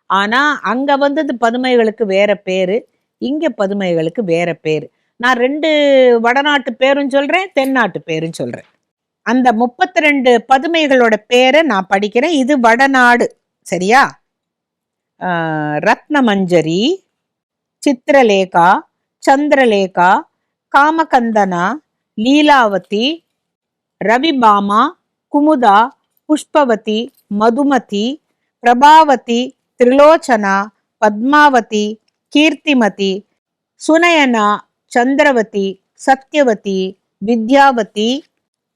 ஆனா அங்க பதுமைகளுக்கு வேற பேரு, இங்க பதுமைகளுக்கு வேற பேரு. நான் 2 வடநாட்டு பேரும் சொல்றேன், தென்னாட்டு பேரும் சொல்றேன். அந்த 32 பதுமைகளோட பேரை நான் படிக்கிறேன். இது வடநாடு, சரியா? ரத்னமஞ்சரி, சித்திரலேகா, சந்திரலேகா, காமகந்தனா, லீலாவதி, ரவிபாமா, குமுதா, புஷ்பவதி, மதுமதி, பிரபாவதி, திரிலோச்சனா, பத்மாவதி, கீர்த்திமதி, சுனயனா, சந்திரவதி, சத்யவதி, வித்யாவதி,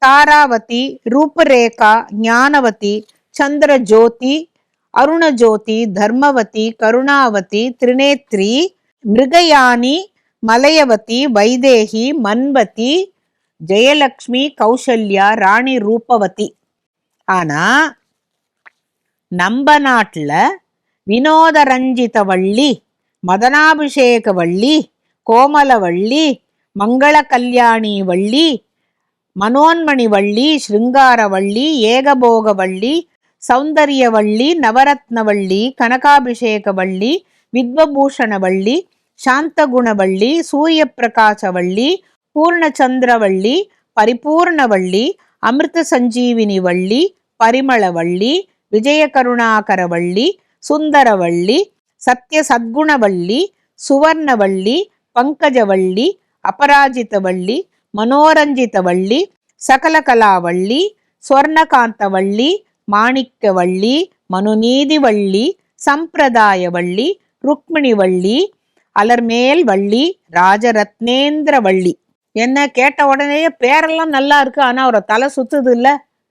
தாராவதி, ரூபரேகா, ஞானவதி, சந்திரஜோதி, அருணஜோதி, தர்மவதி, கருணாவதி, திரிநேத்ரி, மிருகயானி, மலையவதி, வைதேகி, மன்வதி, ஜெயலக்ஷ்மி, கௌசல்யா, ராணி ரூபவதி. ஆனா நம்ம நாட்டுல வினோதரஞ்சிதவள்ளி, மதனாபிஷேகவள்ளி, கோமலவள்ளி, மங்கள கல்யாணி வள்ளி, மனோன்மணிவள்ளி, ஸ்ருங்காரவள்ளி, ஏகபோகவள்ளி, சௌந்தரியவள்ளி, நவரத்னவள்ளி, கனகாபிஷேகவள்ளி, வித்வபூஷணவள்ளி, சாந்தகுணவள்ளி, சூரியப்பிரகாசவள்ளி, பூர்ணச்சந்திரவள்ளி, பரிபூர்ணவள்ளி, அமிர்த சஞ்சீவினி வள்ளி, பரிமளவள்ளி, விஜயகருணாகரவள்ளி, சுந்தரவள்ளி, சத்ய சத்குணவள்ளி, சுவர்ணவள்ளி, பங்கஜவள்ளி, அபராஜிதவள்ளி, மனோரஞ்சிதவள்ளி, சகலகலாவள்ளி, ஸ்வர்ணகாந்தவள்ளி, மாணிக்கவள்ளி, மனுநீதிவள்ளி, சம்பிரதாயவள்ளி, ருக்மிணிவள்ளி, அலர்மேல் வள்ளி, ராஜரத்னேந்திர வள்ளி. என்ன கேட்ட உடனேயே பேரெல்லாம் நல்லா இருக்கு, ஆனா ஒரு தலை சுத்துது இல்ல?